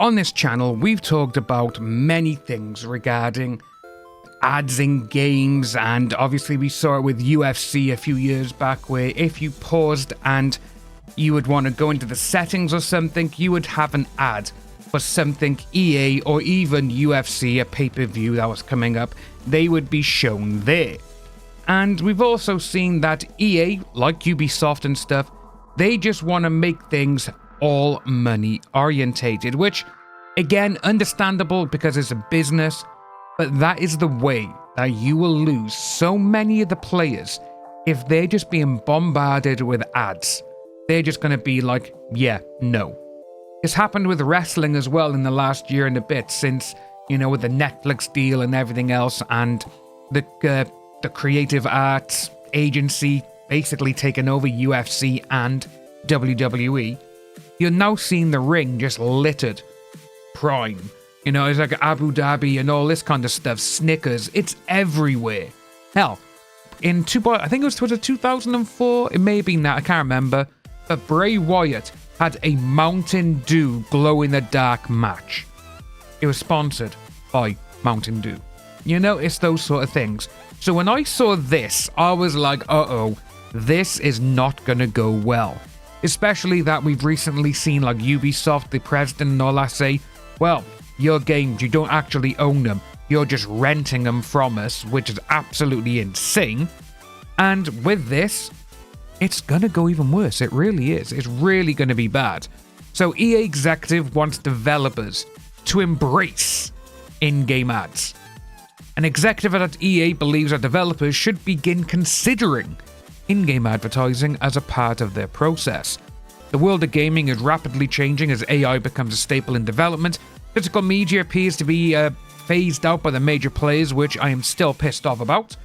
on this channel, we've talked about many things regarding ads in games, and obviously we saw it with UFC a few years back, where if you paused and you would want to go into the settings or something, you would have an ad for something EA or even UFC, a pay-per-view that was coming up, they would be shown there. And we've also seen that EA, like Ubisoft and stuff, they just want to make things all money orientated, which again, understandable because it's a business, but that is the way that you will lose so many of the players if they're just being bombarded with ads. They're just going to be like, yeah, no. It's happened with wrestling as well in the last year and a bit, since, you know, with the Netflix deal and everything else, and the creative arts agency basically taking over UFC and WWE. You're now seeing the ring just littered. Prime, you know, it's like Abu Dhabi and all this kind of stuff. Snickers, it's everywhere. Hell, I think it was 2004. It may have been that, I can't remember. But Bray Wyatt had a Mountain Dew glow-in-the-dark match. It was sponsored by Mountain Dew. You know, it's those sort of things. So when I saw this, I was like, uh-oh, this is not going to go well. Especially that we've recently seen like Ubisoft, the president and all that say, well, your games, you don't actually own them. You're just renting them from us, which is absolutely insane. And with this, it's going to go even worse. It really is. It's really going to be bad. So EA Executive wants developers to embrace in-game ads. An executive at EA believes that developers should begin considering in-game advertising as a part of their process. The world of gaming is rapidly changing as AI becomes a staple in development. Physical media appears to be phased out by the major players, which I am still pissed off about.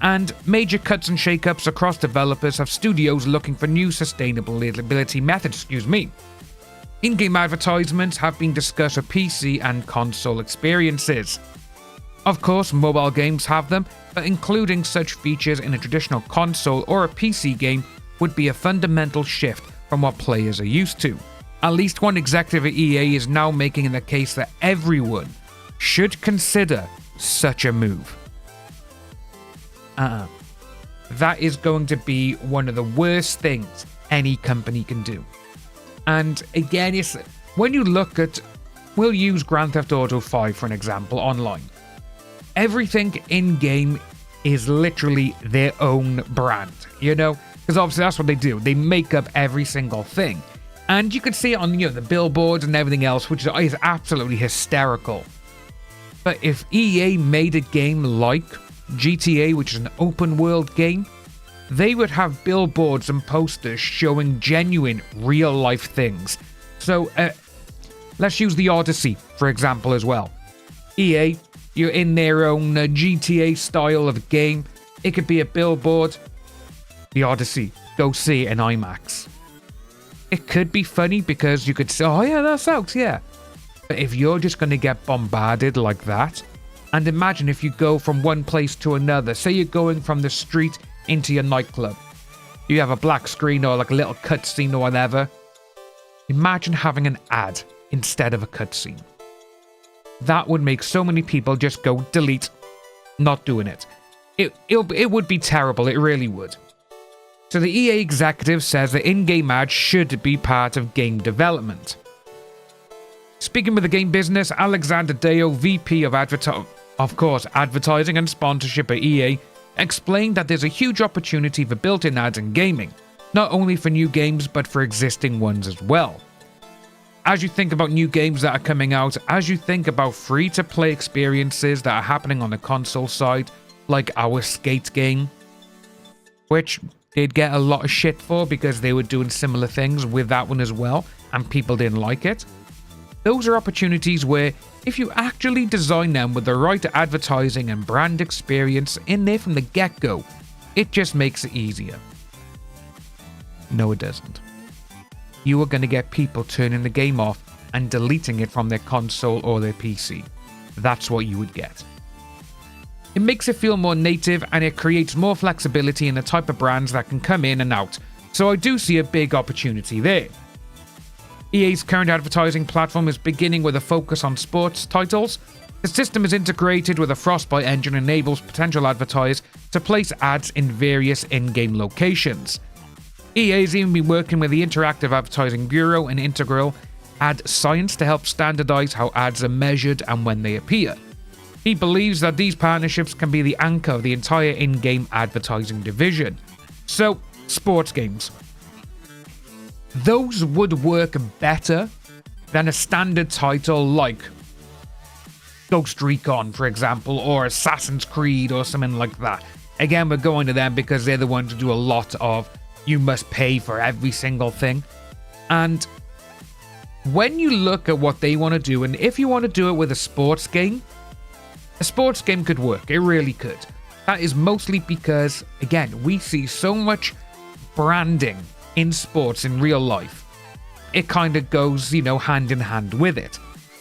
And major cuts and shakeups across developers have studios looking for new sustainability methods. In-game advertisements have been discussed for PC and console experiences. Of course, mobile games have them, but including such features in a traditional console or a PC game would be a fundamental shift from what players are used to. At least one executive at EA is now making the case that everyone should consider such a move. That is going to be one of the worst things any company can do. And again, when you look at, we'll use Grand Theft Auto 5 for an example online. Everything in-game is literally their own brand, you know? Because obviously that's what they do. They make up every single thing. And you can see it on, you know, the billboards and everything else, which is absolutely hysterical. But if EA made a game like GTA, which is an open world game, they would have billboards and posters showing genuine real life things. So let's use the Odyssey for example as well. EA, you're in their own GTA style of game. It could be a billboard. The Odyssey, go see it in IMAX. It could be funny because you could say, oh yeah, that sucks, yeah. But if you're just going to get bombarded like that, and imagine if you go from one place to another, say you're going from the street into your nightclub. You have a black screen or like a little cutscene or whatever. Imagine having an ad instead of a cutscene. That would make so many people just go delete, not doing it. It would be terrible, it really would. So the EA executive says that in-game ads should be part of game development. Speaking with the game business, Alexander Deo, VP of Advertising and Sponsorship at EA, explained that there's a huge opportunity for built-in ads in gaming, not only for new games but for existing ones as well. As you think about new games that are coming out, as you think about free-to-play experiences that are happening on the console side, like our Skate game, which did get a lot of shit for because they were doing similar things with that one as well, and people didn't like it. Those are opportunities where, if you actually design them with the right advertising and brand experience in there from the get-go, it just makes it easier. No, it doesn't. You are going to get people turning the game off and deleting it from their console or their PC. That's what you would get. It makes it feel more native, and it creates more flexibility in the type of brands that can come in and out, so I do see a big opportunity there. EA's current advertising platform is beginning with a focus on sports titles. The system is integrated with a Frostbite engine and enables potential advertisers to place ads in various in-game locations. EA has even been working with the Interactive Advertising Bureau and Integral Ad Science to help standardize how ads are measured and when they appear. He believes that these partnerships can be the anchor of the entire in-game advertising division. So, sports games. Those would work better than a standard title like Ghost Recon, for example, or Assassin's Creed or something like that. Again, we're going to them because they're the ones who do a lot of you must pay for every single thing. And when you look at what they want to do, and if you want to do it with a sports game could work. It really could. That is mostly because, again, we see so much branding in sports in real life. It kind of goes, hand in hand with it.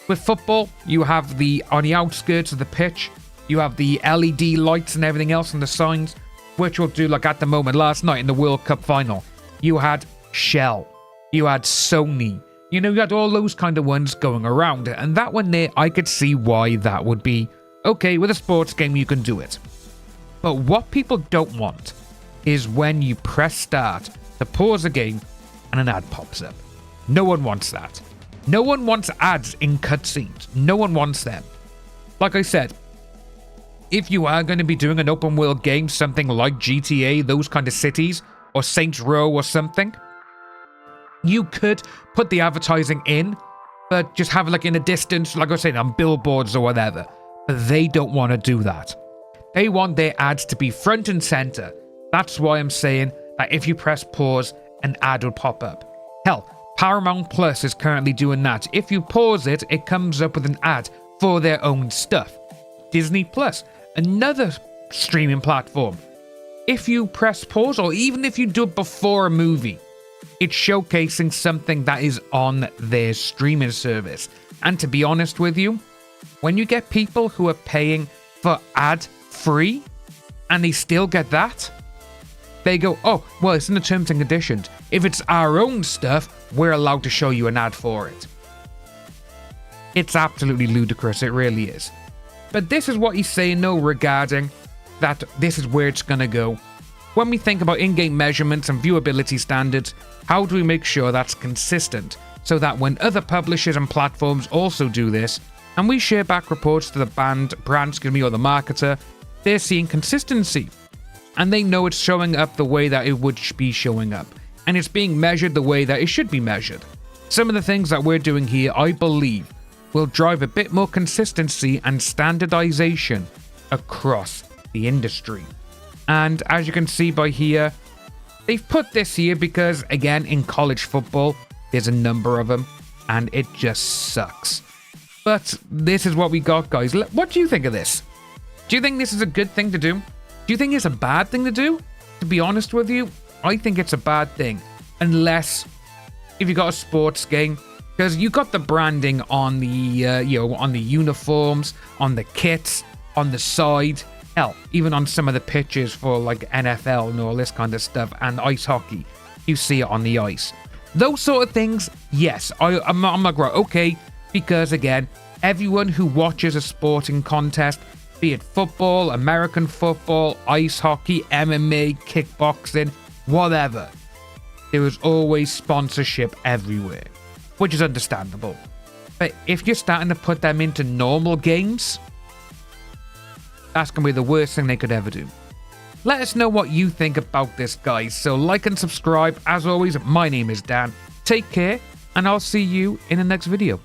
With football, you have on the outskirts of the pitch, you have the LED lights and everything else and the signs, which will do, like at the moment, last night in the World Cup final, you had Shell, you had Sony, you had all those kind of ones going around. And that one there, I could see why that would be okay. With a sports game, you can do it. But what people don't want is when you press start to pause a game and an ad pops up. No one wants that. No one wants ads in cutscenes. No one wants them. Like I said, if you are going to be doing an open world game, something like GTA, those kind of cities, or Saints Row or something, you could put the advertising in, but just have it like in a distance, like I was saying, on billboards or whatever. But they don't want to do that. They want their ads to be front and center. That's why I'm saying that if you press pause, an ad will pop up. Hell, Paramount Plus is currently doing that. If you pause it, it comes up with an ad for their own stuff. Disney Plus, another streaming platform. If you press pause, or even if you do it before a movie, it's showcasing something that is on their streaming service. And to be honest with you, when you get people who are paying for ad-free, and they still get that, they go, oh, well, it's in the terms and conditions. If it's our own stuff, we're allowed to show you an ad for it. It's absolutely ludicrous, it really is. But this is what he's saying, though, regarding that this is where it's going to go. When we think about in-game measurements and viewability standards, how do we make sure that's consistent so that when other publishers and platforms also do this, and we share back reports to the brand, or the marketer, they're seeing consistency. And they know it's showing up the way that it would be showing up. And it's being measured the way that it should be measured. Some of the things that we're doing here, I believe, will drive a bit more consistency and standardization across the industry. And as you can see by here, they've put this here because, again, in college football, there's a number of them, and it just sucks. But this is what we got, guys. What do you think of this? Do you think this is a good thing to do? Do you think it's a bad thing to do? To be honest with you, I think it's a bad thing. Unless if you got a sports game, because you got the branding on the on the uniforms, on the kits, on the side, hell, even on some of the pitches for like NFL and all this kind of stuff, and ice hockey, you see it on the ice. Those sort of things, yes, I'm like, right, okay, because again, everyone who watches a sporting contest, be it football, American football, ice hockey, MMA, kickboxing, whatever, there is always sponsorship everywhere, which is understandable. But if you're starting to put them into normal games, that's going to be the worst thing they could ever do. Let us know what you think about this, guys. So like and subscribe. As always, my name is Dan. Take care, and I'll see you in the next video.